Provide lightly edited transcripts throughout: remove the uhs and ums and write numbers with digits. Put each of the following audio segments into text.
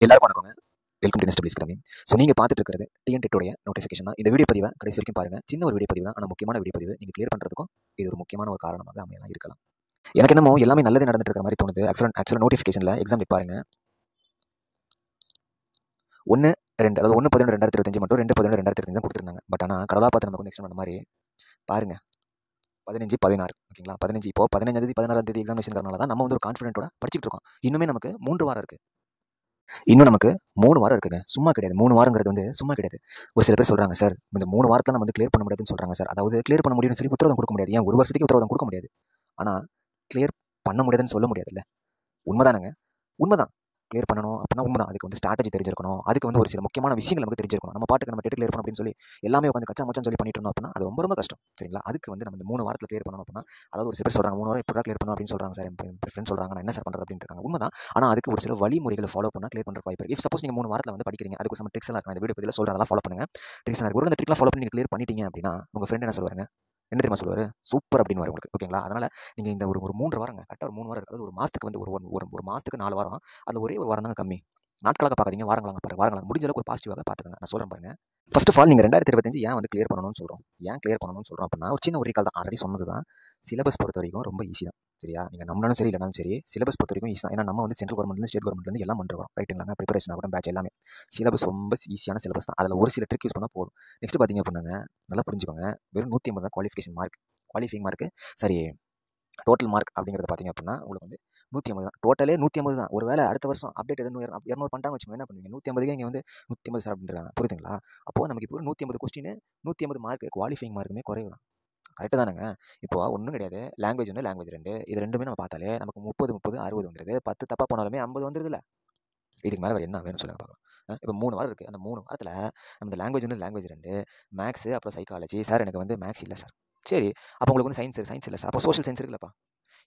எல்லாருக்கும் வணக்கங்க. Welcome to Nest Academy. So நீங்க பார்த்துட்டு இருக்கிறது டிஎன்டெட்டோடைய நோட்டிஃபிகேஷன் தான். இந்த வீடியோ பதிவை கடைசி வரைக்கும் பாருங்க. சின்ன ஒரு வீடியோ பதிவு தான், ஆனால் முக்கியமான வீடியோ பதிவு. நீங்க கிளியர் பண்றதுக்கும் இது ஒரு முக்கியமான ஒரு காரணமாக அமையலாம் இருக்கலாம். எனக்கு என்னமோ எல்லாமே நல்லது நடந்துட்டு இருக்கிற மாதிரி தோணுது. ஆக்சுவலாக நோட்டிஃபிகேஷனில் எக்ஸாம் பாருங்க 1-2 அதாவது 1-11-2025 மட்டும் 2-11-2025 கொடுத்துருந்தாங்க. பட் ஆனால் கடவுளாக பார்த்து நமக்கு வந்து எக்ஸ்டெண்ட் பண்ண மாதிரி பாருங்க 15-16 ஓகேங்களா. 15 இப்போ 15ஆம் தேதி 16ஆம் தேதி எக்ஸாமினேஷன் தான் நம்ம வந்து ஒரு கான்ஃபிடென்ட்டோட படிச்சுட்டு இருக்கோம். இன்னுமே நமக்கு 3 வாரம் இருக்கு. இன்னும் நமக்கு 3 வாரம் இருக்குங்க. சும்மா கிடையாது. 3 வாரங்கிறது வந்து சும்மா கிடையாது. ஒரு சில பேர் சொல்றாங்க, சார் இந்த 3 வாரத்தில் நம்ம வந்து கிளியர் பண்ண முடியாதுன்னு சொல்றாங்க சார். அதாவது கிளியர் பண்ண முடியும்னு சொல்லி உத்தரவாதம் கொடுக்க முடியாது. ஏன் ஒரு வருஷத்துக்கு உத்தரவாதம் கொடுக்க முடியாது. ஆனால் கிளியர் பண்ண முடியாதுன்னு சொல்ல முடியாதுல்ல. உண்மைதானங்க. உண்மைதான். கிளியர் பண்ணணும் அப்படின்னா உண்மைதான். அதுக்கு வந்து ஸ்ட்ராட்டஜி தெரிஞ்சிருக்கணும். அதுக்கு வந்து ஒரு சில முக்கியமான விஷயங்கள் நமக்கு தெரிஞ்சிருக்கணும். நம்ம பாட்டுக்கு நம்ம கிளியர் பண்ணணும் அப்படின்னு சொல்லி எல்லாமே உட்காந்து கச்சா மச்சான்னு சொல்லி பண்ணிட்டு இருந்தோம் அப்படின்னா அது ரொம்ப ரொம்ப கஷ்டம். சரிங்களா. அதுக்கு வந்து நம்ம இந்த 3 வாரத்தில் கிளியர் பண்ணணும் அப்படின்னா, அதாவது ஒரு சில பேர் சொல்றாங்க 3 வாரம் எப்படா கிளியர் பண்ணணும் அப்படின்னு சொல்றாங்க சார். என் ஃப்ரெண்ட் சொல்றாங்க, நான் என்ன சார் பண்றது அப்படின்னு இருக்காங்க. உண்மைதான். ஆனால் அதுக்கு ஒரு சில வழிமுறைகளை ஃபாலோ பண்ணால் கிளியர் பண்ணுற வாய்ப்பு இருக்கு. இஃப் சப்போஸ் நீங்கள் 3 வாரத்தில் வந்து படிக்கிறீங்க, அதுக்கு சம் ட்ரிக்ஸ் எல்லாம் இருக்கு. இந்த வீடியோ பதிவில் சொல்கிறேன், அதெல்லாம் ஃபாலோ பண்ணுங்க. ட்ரிக்ஸ் இருக்கு. ஒரு இந்த ட்ரிக்லாம் ஃபாலோ பண்ணி நீங்கள் கிளியர் பண்ணிட்டீங்க அப்படின்னா உங்கள் ஃப்ரெண்ட் என்ன சொல்லுவாருங்க, என்ன தெரியுமா சொல்லுவார், சூப்பர் அப்படின்னு வரும் உங்களுக்கு. ஓகேங்களா. அதனால் நீங்கள் இந்த ஒரு 3 வாரங்க கரெக்டாக ஒரு 3 வாரம் இருக்குது. ஒரு மாதத்துக்கு வந்து ஒரு மாதத்துக்கு 4 வாரம், அதில் ஒரே ஒரு வாரம் தாங்க கம்மி. நாட்களாக பார்க்காதீங்க, வாரங்களாக பாருங்க. வாரங்களாக முடிஞ்ச அளவுக்கு ஒரு பாசிட்டிவாக பார்த்துக்கங்க. நான் சொல்கிறேன் பாருங்க. ஃபர்ஸ்ட் ஆஃப் ஆல் நீங்கள் 2025 ஏன் வந்து கிளியர் பண்ணணும்னு சொல்கிறோம். ஏன் கிளியர் பண்ணணும்னு சொல்கிறோம் அப்படின்னா, ஒரு சின்ன ஒரு ரீகால் தான். ஆல்ரெடி சொன்னது தான். சிலபஸ் பொறுத்த வரைக்கும் ரொம்ப ஈஸி தான். சரியா. நீங்கள் நம்மளாலும் சரி இல்லைனாலும் சரி, சிலபஸ் பொறுத்த வரைக்கும் ஈஸி தான். ஏன்னா நம்ம வந்து சென்ட்ரல் கவர்மெண்ட்லேருந்து ஸ்டேட் கவர்மெண்ட்லேருந்து எல்லாம் பண்ணுறோம். ரைட்டுங்களாங்க. ப்ரிப்பரேஷன் ஆகட்டும், பேட்ச் எல்லாமே சிலபஸ் ரொம்ப ஈஸியான சிலபஸ் தான். அதில் ஒரு சில ட்ரிக் யூஸ் பண்ணால் போதும். நெக்ஸ்ட் பார்த்தீங்க அப்படின்னாங்க, நல்லா புரிஞ்சுக்கோங்க. வெறும் 150 தான் குவாலிஃபிகேஷன் மார்க். குவாலிஃபைங் மார்க்கு சரி, டோட்டல் மார்க் அப்படிங்கிறத பார்த்தீங்க அப்படின்னா உங்களுக்கு வந்து 150 தான். டோட்டலே 150 தான். ஒரு வேளை அடுத்த வருஷம் அப்டேட் எதுவும் 200 பண்ணிட்டாங்க வச்சுக்கோங்க, என்ன பண்ணுவீங்க? 150க்கு இங்கே வந்து 150 சார் அப்படின்றாங்க. புரியுதுங்களா. அப்போ நமக்கு இப்போ 150 கொஸ்டின் 150 மார்க் குவாலிஃபைங் மார்க்குமே குறைவு தான். கரெக்டு தானேங்க. இப்போ ஒன்றும் கிடையாது. லாங்குவேஜ் 1, லாங்குவேஜ் 2 இது ரெண்டுமே நம்ம பார்த்தாலே நமக்கு 30, 60 வந்துடுது. 10 தப்பாக போனாலுமே 50 வந்துடுதுல. இதுக்கு மேலே வேறு என்ன வேணும்னு சொல்லுங்க பார்க்கலாம். இப்போ 3 வாரம் இருக்குது. அந்த 3 வாரத்தில் நம்ம இந்த லாங்குவேஜ் 1, லாங்குவேஜ் 2 மேக்ஸு அப்புறம் சைக்காலஜி. சார் எனக்கு வந்து மேக்ஸ் இல்லை சார். சரி, அப்போ உங்களுக்கு வந்து சயின்ஸ் இல்லை சார். அப்போ சோஷியல் சயின்ஸ் இருக்குல்லப்பா.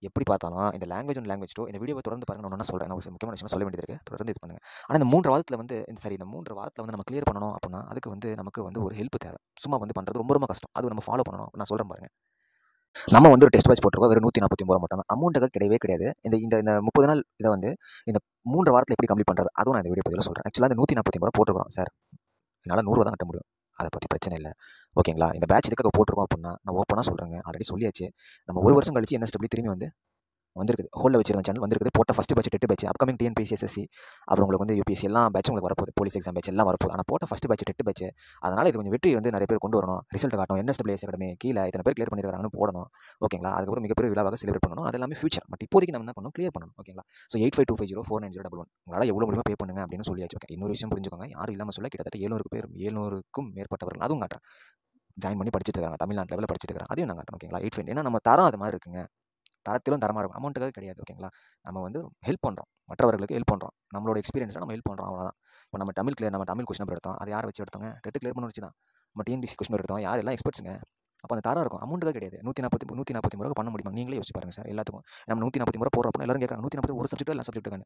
எப்படி பார்த்தாலும் இந்த லாங்குவேஜ் 1, லாங்குவேஜ் 2 இந்த வீடியோவை தொடர்ந்து பாருங்க. நான் சொல்கிறேன், நான் ஒரு முக்கியமான விஷயம் சொல்ல வேண்டியது இருக்குது. தொடர்ந்து இது பண்ணுங்கள். ஆனால் இந்த 3 வாரத்தில் வந்து இந்த 3 வாரத்தில் வந்து நம்ம கிளியர் பண்ணணும் அப்படின்னா அதுக்கு வந்து நமக்கு வந்து ஒரு ஹெல்ப் தேவை. சும்மா வந்து பண்ணுறது ரொம்ப ரொம்ப கஷ்டம். அது நம்ம ஃபாலோ பண்ணணும். நான் சொல்கிறேன் பாருங்க. நம்ம வந்து ஒரு டெஸ்ட் பேட்ச் போட்டிருக்கோம். வெறும் 149 மட்டும் தான். அமௌண்ட்டுக்கு கிடையவே கிடையாது. இந்த 30 நாள் இதை வந்து இந்த 3 வாரத்தில் எப்படி கம்ப்ளீட் பண்ணுறது அதுவும் நான் இந்த வீடியோ பதிவில் சொல்கிறேன். ஆக்சுவலாக இந்த 149 போட்டுருக்கோம் சார். என்னால் 100 தான் கட்ட முடியும். அதை பற்றி பிரச்சனை இல்லை. ஓகேங்களா. இந்த பேட்ச் இதுக்காக போட்டிருக்கோம் அப்படின்னா நான் ஓப்பனாக சொல்கிறேங்க. ஆல்ரெடி சொல்லியாச்சு. நம்ம ஒரு வருஷம் கழிச்சு NSW திரும்பி வந்திருக்குது. ஹோல்ல வச்சிருந்த சேனல் வந்திருக்குது. போட்ட first batch, TET batch, upcoming TNPSC, SSC, அப்புறம் உங்களுக்கு வந்து UPSC எல்லா பேட்சும் உங்களுக்கு வரப்போகுது. போலீஸ் எக்ஸாம் பேட்ச் எல்லாம் வரப்போகுது. ஆனால் போட்ட ஃபஸ்ட் பேட்ச், டெட் பேட்ச். அதனால் இது கொஞ்சம் வெற்றி வந்து நிறைய பேர் கொண்டு வரணும். ரிசல்ட் காட்டணும். NSW அகாடமி கீழே இத்தனை பேர் கிளியர் பண்ணியிருக்காங்கன்னு போடணும். ஓகேங்களா. அதுக்கப்புறம் மிகப்பெரிய விழாவாக செலிப்ரேட் பண்ணணும். அது எல்லாமே ஃபியூச்சர். பட் இப்போதைக்கு நம்ம என்ன பண்ணணும், கிளியர் பண்ணணும். ஓகேங்களா. ஸோ 8525049011 உங்களால் எவ்வளோ முடியுமோ பே பண்ணுங்க அப்படின்னு சொல்லியாச்சு. ஓகே. இன்னொரு விஷயம் புரிஞ்சுக்கோங்க. யாரும் இல்லாமல் சொல்ல கிட்டத்தட்ட 700க்கும் மேற்பட்டவர்கள் அதுவும் காட்டுறேன். ஜாயின் பண்ணி படிச்சுட்டு இருக்காங்க. தமிழ்நாட்டு லெவலில் படிச்சுட்டு இருக்காங்க. அதையும் நான் காட்டுறேன். ஓகேங்களா. 85 ஏன்னா நம்ம தரம் அது மாதிரி இருக்குங்க. தரத்திலும் தரமாக இருக்கும். அமௌண்ட்டுக்காக கிடையாது. ஓகேங்களா. நம்ம வந்து ஹெல்ப் பண்ணுறோம். மற்றவர்களுக்கு ஹெல்ப் பண்ணுறோம். நம்மளோட எக்ஸ்பீரியன்ஸில் நம்ம ஹெல்ப் பண்ணுறோம். அவ்வளோதான். இப்போ நம்ம தமிழ் கொஸ்டின் பேப்பர் எடுத்தோம். அது யாரை வச்சு எடுத்தோங்க? டெட் கிளியர் பண்ண வச்சு தான். நம்ம TNPSC கொஸ்டின் பேப்பர் எடுத்தோம். யார் எல்லாம் எக்ஸ்பர்ட்ஸுங்க. அப்போ அந்த தரம் இருக்கும். அமௌண்ட்டுக்காக கிடையாது. 143 பண்ண முடியுமா? நீங்களே யோசிச்சு பாருங்க சார். எல்லாத்துக்கும் நம்ம 143 போடுறோம் அப்படின்னா எல்லாரும் கேட்குறாங்க 140 ஒரு சப்ஜெக்ட் எல்லா சப்ஜெக்ட்டுக்கான.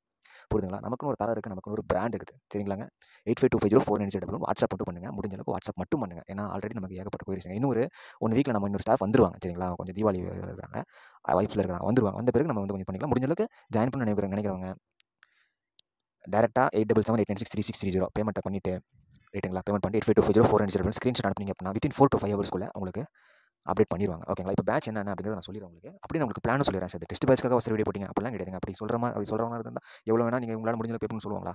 புரியுதுங்களா. நமக்குன்னு ஒரு தரம் இருக்குது. நமக்குன்னு ஒரு பிராண்ட் இருக்குது. சரிங்களாங்க. 8525049011 வாட்ஸ்அப் மட்டும் பண்ணுங்கள். முடிஞ்ச அளவுக்கு வாட்ஸ்அப் மட்டும் பண்ணுங்கள். ஏன்னா ஆல்ரெடி நமக்கு ஏகப்பட்ட போயிருச்சுங்க. இன்னொரு 1 வீக்கில் நம்ம இன்னொரு ஸ்டாஃப் வந்துருவாங்க. சரிங்களா. கொஞ்சம் தீபாவளி இருக்காங்க, வாய்ப்பில் இருக்கிறாங்க, வந்துருவாங்க. வந்த பிறகு நம்ம வந்து கொஞ்சம் பண்ணிக்கலாம். முடிஞ்ச அளவுக்கு ஜாயின் பண்ண நினைக்கிறவங்க டேரெக்டாக 8778963630 பேமெண்ட்டை பண்ணிவிட்டு ரைட்டுங்களா. பேமெண்ட் பண்ணி 8525049011 ஸ்க்ரீன்ஷாட் அனுப்பிங்க அப்படின்னா வித்தின் 4 to 5 ஹவர்ஸ்க்குள்ளே உங்களுக்கு அப்டேட் பண்ணிடுவாங்க. ஓகேங்களா. இப்போ பேட்ச் என்ன அப்படிங்கிறத நான் சொல்லிடுறேன் உங்களுக்கு. அப்படி நான் உங்களுக்கு பிளான் சொல்லிடுறேன் சார். டெஸ்ட் பேட்ச்க்காக ஒரு வீடியோ போட்டிங்க அப்படிலாம் கிடையாதுங்க. அப்படி சொல்கிறவங்க இருந்தால் எவ்வளோ வேணால் நீங்கள் உங்களால் முடிஞ்ச பே பண்ணணும்னு சொல்லுவாங்களா?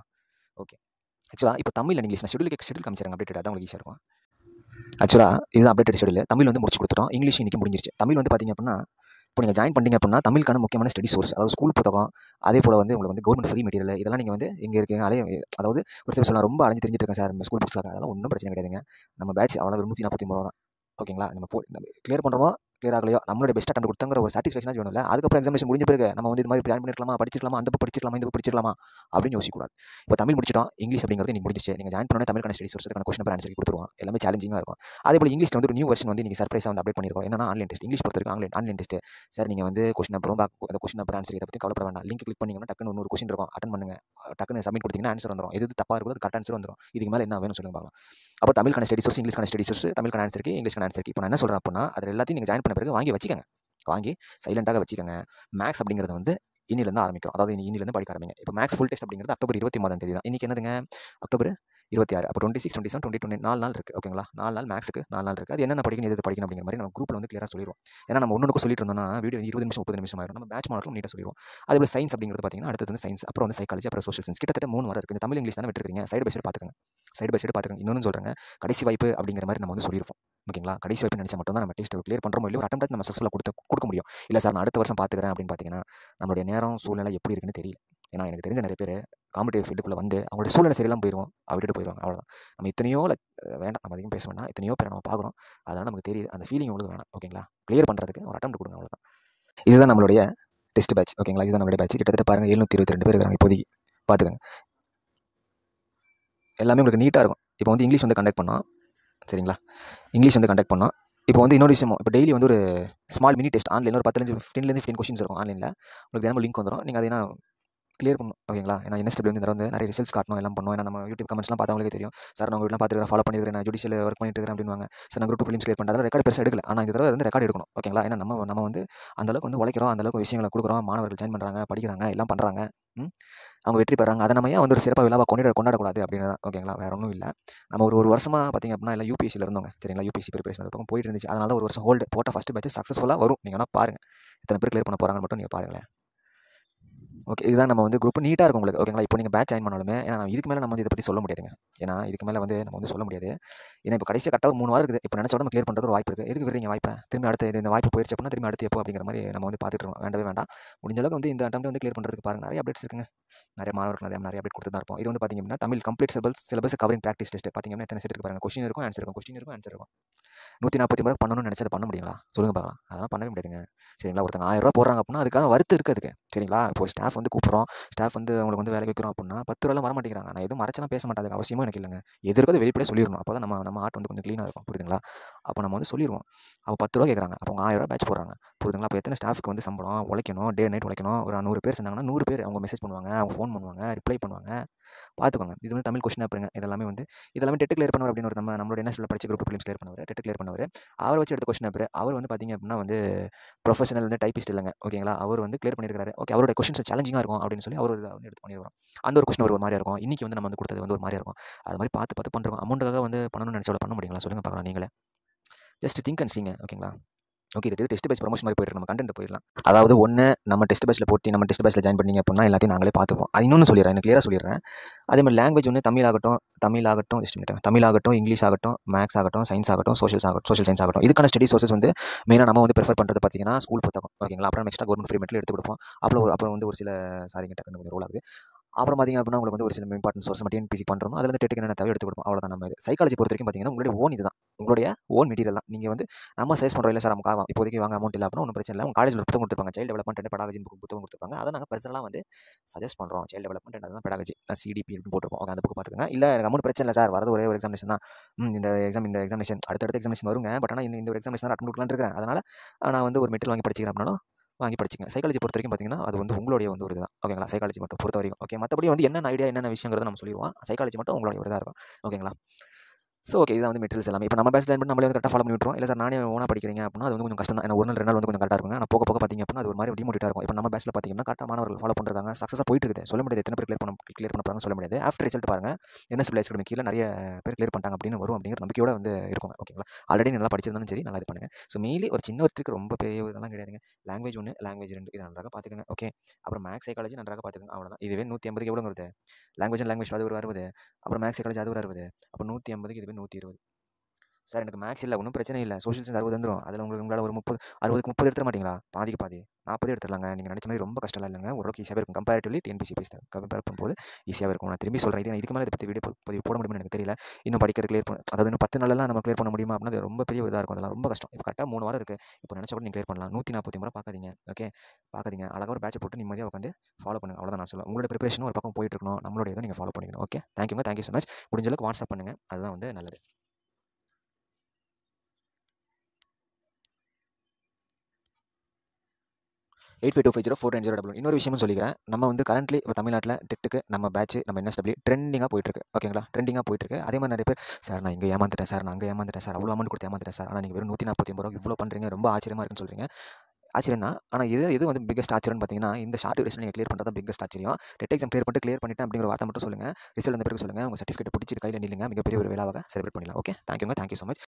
ஓகே. ஆக்சுவலாக இப்போ தமிழ் அண்ட் இங்கிலீஷ் நான் ஷெடியூல் காமிச்சிருங்க. அப்டேட் அதான் உங்களுக்கு ஈஸியாக இருக்கும். ஆக்சுவலாக இதுதான் அப்டேட் ஷெடியூல். தமிழ் வந்து முடிச்சு கொடுத்துட்டோம். இங்கிலீஷ் இன்றைக்கி முடிஞ்சிருச்சு. தமிழ் வந்து பார்த்திங்க அப்படின்னா இப்போ நீங்கள் ஜாயின் பண்ணிங்க அப்படின்னா தமிழுக்கான முக்கியமான ஸ்டடி சோர்ஸ், அதாவது ஸ்கூல் புத்தகம், அதே போல் வந்து உங்களுக்கு வந்து கவர்மெண்ட் ஃப்ரீ மெட்டீரியல் இதெல்லாம் நீங்கள் வந்து எங்கே இருக்கீங்க அதாவது ஒரு சில சொல்லலாம் ரொம்ப அலைஞ்சு தெரிஞ்சுட்டு இருக்கேன் சார் ஸ்கூல் புக்ஸ்க்காக. அதெல்லாம் ஒன்றும் பிரச்சனை கிடையாதுங்க. நம்ம பேட்ச் அவ்வளோ 149 தான். ஓகேங்களா. நம்ம கிளியர் பண்ணுறோமோ கிளியர் ஆகலையோ நம்மளோட பெஸ்ட் அட்டம் கொடுத்தங்கிற ஒரு சாட்டிஸ்ஃபேக்ஷன் வேணும்ல. அதுக்கப்புறம் எக்ஸாமினேஷன் முடிஞ்ச பிறகு நம்ம வந்து இது மாதிரி ஜாயின் பண்ணிருக்கலாமா, படிச்சிருக்கலாமா, அந்த புக் படிச்சிருக்கலாமா, இந்த புக் படிச்சிருக்கலாமா அப்படின்னு யோசிக்கக்கூடாது. இப்போ தமிழ் முடிச்சிட்டோம். இங்கிலீஷ் அப்படிங்கிறது நீங்கள் முடிஞ்சிச்சு. நீங்கள் ஜாயின் பண்ணி தமிழுக்கான ஸ்டடி சோர்ஸுக்கான கொஸ்டின் பேப்பர் ஆன்சர் கொடுத்துருவோம். எல்லாமே சேலஞ்சிங்காக இருக்கும். அதே போல் இங்கிலீஷ் வந்து ஒரு நியூ வெர்ஷன் வந்து நீங்கள் சர்ப்ரைஸாக வந்து அப்டேட் பண்ணிருக்கோம். என்னன்னா ஆன்லைன் டெஸ்ட். இங்கிலீஷ் பொறுத்த வரைக்கும் ஆன்லைன் டெஸ்ட். சார் நீங்கள் வந்து கொஸ்டின் அப்புறம் அந்த கொஸ்டின் பேப்பர் ஆன்சர் இதை பற்றி கவலைப்பட வேண்டாம். லிங்க் கிளிக் பண்ணிங்கன்னா டக்குன்னு 100 கொஸ்டின் இருக்கும். அட்டன் பண்ணுங்க. டக்குன்னு சப்மிட் கொடுத்தீங்கன்னா ஆன்சர் வந்துடும். எது தப்பாக இருக்கும் அது கரெக்ட் ஆன்சர் வந்துடும். இதுக்கு மேலே என்ன வேணும் சொல்லுங்க பார்க்கலாம். அப்போ தமிழுக்கான ஸ்டடி சோர்ஸ், இங்கிலீஷ்க்கான ஸ்டடி சோர்ஸ், தமிழுக்கான ஆன்சருக்கு, இங்கிலீஷ்க்கான ஆன்சருக்கு. இப்போ நான் என்ன சொல்கிறேன் அப்படின்னா அது எல்லாத்தையும் நீங்கள் ஜாயின் பண்ண பிறகு வாங்கி வச்சுக்கோங்க. வாங்கி சைலண்டாக வச்சுக்கோங்க. மேக்ஸ் அப்படிங்கிறது வந்து இன்னிலேருந்து ஆரம்பிக்கும். அதாவது இன்னிலேருந்து படிக்க ஆரம்பிங்க. இப்போ மேக்ஸ் ஃபுல் டெஸ்ட் அப்படிங்கிறது அக்டோபர் 29ஆம் தேதி தான். இன்றைக்கி என்னதுங்க அக்டோபர் 26. அப்போ 26, 27, 28, 4 நாள் இருக்குது. ஓகேங்களா, 4 நாள் மேக்ஸுக்கு 4 நாள் இருக்குது. அது என்னென்ன படிக்கணும், எது படிக்கணும் அப்படிங்கிற மாதிரி நம்ம குரூப்பில் வந்து கிளியராக சொல்லிடுவோம். ஏன்னா நம்ம ஒன்றுக்கு சொல்லிட்டு இருந்தோம்னா வீடியோ 20 நிமிஷம் 30 நிமிஷம் ஆயிரும். நம்ம பேட்ச் மாடலும் நீட்டாக சொல்லிடுவோம். அதுபோல் சயின்ஸ் அப்படிங்கிறது பார்த்தீங்கன்னா அடுத்தது வந்து சயின்ஸ், அப்புறம் வந்து சைக்காலஜி, அப்புறம் சோஷியல் சயின்ஸ். கிட்டத்தட்ட 3 வாரம் இருக்குது. இந்த தமிழ் இங்கிலீஷ் தானே விட்டுருக்கீங்க. சைடு பை சைடு பார்த்துக்கங்க. இன்னொன்று சொல்கிறேங்க, கடைசி வாய்ப்பு அப்படிங்கிற மாதிரி நம்ம வந்து சொல்லியிருப்போம். ஓகேங்களா, கடைசி வாய்ப்பு நினச்சா மட்டும் தான் நம்ம டெஸ்ட் கிளியர் பண்ணுறோமோ இல்லையோ ஒரு அட்டெம்ப்ட் நம்ம சக்ஸஸ்ஃபுல்லாக கொடுக்க முடியும். இல்லை சார் நான் அடுத்த வருஷம் பார்த்துக்கிறேன் அப்படின்னு பார்த்தீங்கன்னா நம்மளுடைய நேரம் சூழ்நிலை எப்படி இருக்குன்னு தெரியல. ஏன்னா எனக்கு தெரிஞ்ச நிறைய பேர் காம்படிட்டிவ் ஃபீல்டுக்குள்ளே வந்து அவங்களுடைய சூழ்நிலை சரியில்லாமல் போயிடுவோம், விட்டுட்டு போயிடுவாங்க. அவ்வளோதான். நம்ம எத்தனையோ வேண்டாம், நம்ம அதிகம் பேச வேண்டாம். எத்தனையோ பேரை நம்ம பார்க்குறோம். அதனால் நமக்கு தெரியுது. அந்த ஃபீலிங் உங்களுக்கு வேணாம். ஓகேங்களா, கிளியர் பண்ணுறதுக்கு ஒரு அட்டெம்ப்ட் கொடுங்க, அவ்வளோதான். இதுதான் நம்மளுடைய டெஸ்ட் பேட்ச். ஓகேங்களா, இதுதான் நம்மளுடைய பேட்ச். கிட்டத்தட்ட பாருங்கள் 722 பேர் இருக்கிறாங்க இப்போதைக்கு. பார்த்துக்கங்க, எல்லாமே உங்களுக்கு நீட்டாக இருக்கும். இப்போ வந்து இங்கிலீஷ் வந்து கண்டக்ட் பண்ணோம். சரிங்களா, இங்கிலீஷ் வந்து கண்டக்ட் பண்ணோம். இப்போ வந்து இன்னொரு விஷயம், இப்போ டெய்லி வந்து ஒரு ஸ்மால் மினி டெஸ்ட் ஆன்லைனில் ஒரு 15 கொஸ்டின்ஸ் இருக்கும் ஆன்லைனில். உங்களுக்கு தினமும் லிங்க் வந்துடும். நீங்கள் அதை என்ன கிளியர் பண்ணணும். ஓகேங்களா, ஏன்னா NSW வந்து வந்து நிறைய ரிசல்ட்ஸ் காட்டணும், எல்லாம் பண்ணுவோம். ஏன்னா நம்ம யூடியூப் கமெண்ட்ஸ்லாம் பார்த்தவங்களுக்கு தெரியும். சார் நான் வீட்டில் பார்த்துக்கிறேன், ஃபாலோ பண்ணிக்கிறேன், நான் ஜுடிஷியல் ஒர்க் பண்ணிட்டு இருக்கிறேன் அப்படின்வாங்க. சார் நான் குரூப் ஃபிலிம்ஸ் கிளியர் பண்ணுறதுல ரெக்கார்டு பெருசாக எடுக்கல. ஆனால் இந்த தடவை வந்து ரெக்கார்டு எடுக்கணும். ஓகேங்களா, ஏன்னா நம்ம வந்து அந்தளவுக்கு வந்து உழைக்கிறோம், அந்தளவுக்கு விஷயங்களை கொடுக்குறோம். மாணவர்கள் ஜாயின் பண்ணுறாங்க, படிக்கிறாங்க, எல்லாம் பண்ணுறாங்க. அவங்க வெற்றி பெறாங்க. அதை நம்ம ஏன் வந்து ஒரு சிறப்பாக விழாவாக கொண்டாடக்கூடாது அப்படின்னு தான். ஓகேங்களா, வேறு ஒன்றும் இல்லை. நம்ம ஒரு வருஷமாக பார்த்திங்க அப்படின்னா எல்லாம் UPSCயில் இருந்தோங்க. சரிங்களா, UPSC ப்ரிப்பரேஷன் அந்த பக்கம் போயிட்டு இருந்துச்சு. அதனால தான் ஒரு வருஷம் ஹோல்டு போட்ட ஃபஸ்ட்டு பேட்ச் சக்ஸஸ்ஃபுல்லாக வரும். நீங்கள் வேணால் பாருங்கள் எத்தனை பேர் கிளியர் பண்ண போகிறாங்கன்னு மட்டும் நீங்கள் பாருங்களேன். ஓகே, இதுதான் நம்ம வந்து குரூப் நீட்டாக இருக்கும் உங்களுக்கு. ஓகேங்களா, இப்போ நீங்கள் பேட்ச் ஜாயின் பண்ணாலுமே ஏன்னா இதுக்கு மேலே நம்ம வந்து இதை பற்றி சொல்ல முடியாதுங்க. ஏன்னா இதுக்கு மேலே வந்து நம்ம வந்து சொல்ல முடியாது. ஏன்னா இப்போ கடைசியாக கரெக்டாக ஒரு 3 வாரம் இருக்குது. இப்போ நினச்ச உடனே கிளியர் பண்ணுறது ஒரு வாய்ப்பு இருக்குது. எதுக்கு விடுறீங்க வாய்ப்பை? திரும்பி அடுத்து இந்த வாய்ப்பு போயிடுச்சு அப்படின்னா திரும்பி அடுத்து எப்போ அப்படிங்கிற மாதிரி நம்ம வந்து பார்த்துட்டு இருக்கோம். வேண்டவே வேண்டாம். முடிஞ்ச அளவுக்கு வந்து இந்த அட்டெம்ப்ட் வந்து கிளியர் பண்ணுறதுக்கு பாருங்கள். நிறைய அப்டேட்ஸ் இருக்குங்க. நிறைய மாணவர்கள் நிறைய அப்டேட் கொடுத்து தான் இருப்போம். இது வந்து பார்த்திங்க அப்படின்னா Tamil complete syllabus covering practice test. பார்த்திங்க அப்படின்னா எத்தனை செட் இருக்கு பாருங்கள். கொஸ்டின் இருக்கும், ஆன்சர் இருக்கும். 140 முறை பண்ணணும்னு நினச்சதை பண்ண முடியுங்களா? சொல்லுங்கள் பார்க்கலாம். அதெல்லாம் பண்ணவே முடியாதுங்க. சரிங்களா, ஒருத்தங்க 1000 ரூபா போடுறாங்க அப்படின்னா அதுக்காக வருத்தம் இருக்குது அதுக்கு. சரிங்களா, இப்போ ஒரு ஸ்டாஃப் வந்து கூப்பிட்றோம், ஸ்டாஃப் வந்து அவங்களுக்கு வந்து வேலைக்கு வைக்கிறோம் அப்படின்னா 10 ரூபாலாம் வர மாட்டேங்கிறாங்க. நான் எதுவும் மறைச்சலாம் பேச மாட்டேன், அதுக்கு அவசியமும் எனக்கு இல்லைங்க. எது இருக்கோ வெளிப்படையாக சொல்லிடணும். அப்போ தான் நம்ம ஆர்ட் வந்து கொஞ்சம் க்ளீனாக இருக்கும். புரியுதுங்களா? அப்போ நம்ம வந்து சொல்லிடுவோம். அப்போ 10 ரூபா கேட்குறாங்க, அப்போ அவங்க 1000 ரூபா பேட்ச் போடுறாங்க. புரியுதுங்களா? அப்போ எத்தனை ஸ்டாஃப்க்கு வந்து சம்பளம் உழைக்கணும், டே நைட் உழைக்கணும். ஒரு 100 பேர் சேர்ந்தாங்கன்னா 100 பேர் அவங்க மெசேஜ் பண்ணுவாங்க, அவங்க ஃபோன் பண்ணுவாங்க, ரிப்ளை பண்ணுவாங்க. பார்த்துக்கோங்க. இது வந்து தமிழ் கொஸ்டின் பேப்பருங்க. இதெல்லாமே டெட் கிளியர் பண்ணவர் அப்படின்னு ஒரு நம்மளோட NSW படிச்ச குரூப் ஃபிலிம்ஸ் கிளியர் பண்ணவர், டெட் கிளியர் பண்ணவர். அவர் வச்சு எடுத்த கொஸ்டின் பேப்பர். அவர் வந்து பார்த்திங்க அப்படின்னா வந்து ப்ரொஃபஷனல் வந்து டைப்பிஸ்ட் இல்லைங்க. ஓகேங்களா, அவர் வந்து கிளியர் பண்ணியிருக்காரு. ஓகே, அவரோட கொஸ்டின்ஸ் சேலஞ்சிங்காக இருக்கும் அப்படின்னு சொல்லி அவர் வந்து எடுத்து பண்ணியிருக்கோம். அந்த ஒரு கொஸ்டின் ஒரு மாதிரியா இருக்கும். இன்றைக்கி வந்து நம்ம வந்து கொடுத்தது வந்து ஒரு மாதிரியா இருக்கும். அது மாதிரி பார்த்து பண்ணுறோம். அமௌண்ட்டுக்காக வந்து பண்ணணும்னு நினச்சா பண்ண முடியுங்களா? சொல்லுங்கள் பார்க்கலாம் நீங்களே. ஜஸ்ட் திங்க் அண்ட் சீங்க. ஓகேங்களா, ஓகே, இது டெஸ்ட் பேட்ச் ப்ரமோஷன் மாதிரி போயிட்டு நம்ம கண்டென்ட் போயிடலாம். அதாவது ஒன்று நம்ம டெஸ்ட் பேட்ச்சில் போட்டு நம்ம டெஸ்ட் பேட்ச்சில் ஜாயின் பண்ணிங்க அப்படின்னா எல்லாத்தையும் நாங்களே பார்த்துப்போம். அது இன்னொன்று சொல்லிடுறேன், எனக்கு கிளியராக சொல்லிடுறேன். அதே மாதிரி லாங்குவேஜ் ஒன்று தமிழ் ஆகட்டும், இங்கிலீஷ் ஆகட்டும், மேக்ஸ் ஆகட்டும், சயின்ஸ் ஆகட்டும், சோஷியல் சயின்ஸ் ஆகட்டும். இதுக்கான ஸ்டடி சோர்சஸ் வந்து மெயினாக நம்ம வந்து ப்ரிஃபர் பண்ணுறது பார்த்தீங்கன்னா ஸ்கூல் புத்தகம். ஓகேங்களா, அப்புறம் எக்ஸ்ட்ரா கவர்மெண்ட் ஃப்ரீ மெட்டீரியல் எடுத்து கொடுப்போம். அப்புறம் வந்து ஒரு சில டக்குன்னு கொஞ்சம் ரோல் ஆகுது. அப்புறம் பார்த்திங்க அப்படின்னா உங்களுக்கு வந்து ஒரு சில இம்பார்ட்டன்ட் சோர்ஸ் மட்டும் NPC பண்ணுறோம். அதில் வந்து டெட்டுக்கு என்ன தேவை எடுத்து கொடுப்போம். அவ்வளோதான். நம்ம இது சைக்காலஜி பொறுத்த வரைக்கும் பார்த்திங்கன்னா உங்களுடைய ஓன் மெட்டீரியல் தான். நீங்கள் வந்து நம்ம சஜஸ்ட் பண்ணுறோம். இல்லை சார் நமக்கு இப்போதைக்கு வாங்க அமௌண்ட் இல்லை அப்படின்னா ஒன்றும் பிரச்சனை இல்லை. உங்கள் காலேஜில் புத்தகம் கொடுத்துருப்பாங்க, சைல்டு டெவலப்மெண்ட் பெடாகஜி புத்தகம் கொடுத்துருப்பாங்க. அதை நாங்கள் பர்சனலாக வந்து சஜஸ்ட் பண்ணுறோம். சைல்டு டெவலப்மெண்ட் அதுதான் பெடாகஜி CDP அப்படின்னு போட்டிருப்போம். அந்த புக்கு பார்த்துக்கங்க. இல்லை எனக்கு அமௌண்ட் பிரச்சனை இல்லை சார், வரது ஒரே ஒரு எக்ஸாமினேஷன் தான். இந்த எக்ஸாமினேஷன் அடுத்தடுத்த எக்ஸாமினேஷன் வருங்க. பட் ஆனால் இந்த ஒரு எக்ஸாமினேஷன் தான் அட்டன் கொடுக்கலான்னு இருக்கிறேன். அதனால் நான் வந்து ஒரு மெட்டீரியல் வாங்கி படிச்சிக்கிறேன் அப்படின்னாலும் வாங்கி படிச்சிங்க. சைக்காலஜி பொறுத்த வரைக்கும் பார்த்தீங்கன்னா அது வந்து உங்களுடைய வந்து ஒரு இதுதான். ஓகேங்களா, சைக்காலஜி மட்டும் பொறுத்த வரைக்கும். ஓகே, மற்றபடி வந்து என்னென்ன ஐடியா என்னென்ன விஷயங்கிறத நம்ம சொல்லிடுவோம். சைக்காலஜி மட்டும் உங்களுடைய ஒரு இதாக இருக்கும். ஓகேங்களா, ஸோ ஓகே, இதான் வந்து மெட்டீரியல்ஸ் எல்லாமே. இப்போ நம்ம பேட்ச் ஜாயின் பண்ணி நம்மளே வந்து கரெக்டாக ஃபாலோ பண்ணி விட்டுருவோம். இல்லை சார் நானே ஓனாக படிக்கிறீங்க அப்படின்னா அது வந்து கொஞ்சம் கஷ்டம் தான். ஏன்னா 1 நாள் 2 நாள் வந்து கொஞ்சம் கரெக்டாக இருக்கும். ஆனால் போக பார்த்திங்க அப்படின்னா அது ஒரு மாதிரி டிமோட்டிவாக இருக்கும். இப்போ நம்ம பேட்ச்சில் பார்த்திங்கன்னா கரெக்டாக மாணவர்கள் ஃபாலோ பண்ணுறாங்க, சக்ஸஸாக போயிட்டு இருக்குது. சொல்ல முடியாது எத்தனை பேர் கிளியர் பண்ண போகிறாங்கன்னு சொல்ல முடியாது. ஆஃப்டர் ரிசல்ட் பாருங்கள், NSW அகாடமி கீழே நிறைய பேர் கிளியர் பண்ணிட்டாங்க அப்படின்னு வரும் அப்படிங்கிற நம்பிக்கையோட வந்து இருக்கும். ஓகேங்களா, ஆல்ரெடி நல்லா படிச்சிருந்தாலும் சரி, நல்லா இது பண்ணுங்கள். ஸோ மெயின்லி ஒரு சின்ன ஒருத்தருக்கு ரொம்ப பெரிய இதெல்லாம் கிடையாதுங்க. லாங்குவேஜ் 1, லாங்குவேஜ் 2 இதை நன்றாக பார்த்துக்கங்க. ஓகே, அப்புறம் மேக்ஸ் சைக்காலஜி நன்றாக பார்த்துக்கங்க. அவ்வளோதான். இதுவே 150க்கு எவ்வளோ வருது? லாங்குவேஜ் அது ஒரு 60, அப்புறம் மேக்ஸ் சைக்காலஜி அது ஒரு 60, அப்போ 150க்கு இதுவே 120. சார் எனக்கு மேக்ஸ் இல்லை, ஒன்றும் பிரச்சனை இல்லை, சோஷியல் சயின்ஸ் 60 வந்துடும். அதில் உங்களால் ஒரு 60க்கு 30 எடுத்துட மாட்டீங்களா? பாதிக்கு பாதி 40 எடுத்துடலாங்க. நீங்கள் நினச்ச மாதிரி ரொம்ப கஷ்டம் இல்லைங்க. ஓரளவுக்கு ஈஸியாக இருக்கும். கம்பேரிட்டிவ்லி TNPC பேஸ் கம்பேர் பண்ணும்போது ஈஸியாக இருக்கும். நான் திரும்பி சொல்கிறேன், இதுக்கு மேலே இதை பற்றி வீடியோ பதிவு போட முடியும்னு எனக்கு தெரியல. இன்னும் படிக்கிற கிளியர் பண்ண, அதாவது இன்னும் 10 நாளெல்லாம் நம்ம கிளியர் பண்ண முடியுமா அப்படின்னா அது ரொம்ப பெரிய இதாக இருக்கும். அதெல்லாம் ரொம்ப கஷ்டம். இப்போ கரெக்டாக 3 வாரம் இருக்குது. இப்போ நினச்ச கூட நீங்கள் கிளியர் பண்ணலாம். 140 முறை பார்க்காதீங்க. ஓகே, பார்க்காதீங்க. அழகாக ஒரு பேட்சை போட்டு நிம்மதியாக உட்காந்து ஃபாலோ பண்ணுங்கள். அவ்வளோதான் நான் சொல்லுவேன். உங்களோட ப்ரிப்பரேஷனும் ஒரு பக்கம் போயிட்டு இருக்கணும். நம்மளுடைய இதை நீங்கள் ஃபாலோ பண்ணிக்கணும். Okay, thank you so much. முடிஞ்ச அளவுக்கு வாட்ஸ்அப் பண்ணுங்கள், அதுதான் வந்து நல்லது. 85250490. இன்னொரு விஷயமும் சொல்லிக்கிறேன். நம்ம வந்து கரண்ட்லி இப்போ தமிழ்நாட்டில் டெட்டுக்கு நம்ம பேட்ச் நம்ம NSW ட்ரெண்டிங்காக போயிட்டுருக்கு. ஓகேங்களா, ட்ரெண்டிங்காக போயிட்டுருக்கு. அதே மாதிரி நிறைய பேர் சார் நான் இங்கே ஏமாந்துட்டேன் சார், நான் அங்கே ஏமாந்துட்டேன் சார், அவ்வளோ அமௌண்ட் கொடுத்து ஏமாந்துட்டேன் சார், ஆனால் நீங்கள் வெறும் 149 ரூபா இவ்வளோ பண்ணுறீங்க, ரொம்ப ஆச்சரியமாக இருக்குன்னு சொல்கிறீங்க. ஆச்சரியம் தான். ஆனால் எது வந்து பிக்கஸ்ட் ஆச்சரியம்னு பார்த்தீங்கன்னா, இந்த ஷார்ட் டியூரேஷன் நீங்கள் கிளியர் பண்ணுறது தான் பிக்கஸ்ட் ஆச்சரியம். டெட் எக்ஸாம் கிளியர் பண்ணிட்டேன் அப்படிங்கிற வார்த்தை மட்டும் சொல்லுங்கள். ரிசல்ட் வந்த பிறகு சொல்லுங்கள். உங்கள் சர்டிஃபிகேட் பிடிச்சிட்டு கையில் நில்லுங்க. மிகப்பெரிய ஒரு விழாவாக செலிப்ரேட் பண்ணிடலாம். ஓகே, தேங்க்யூங்க. Thank you so much.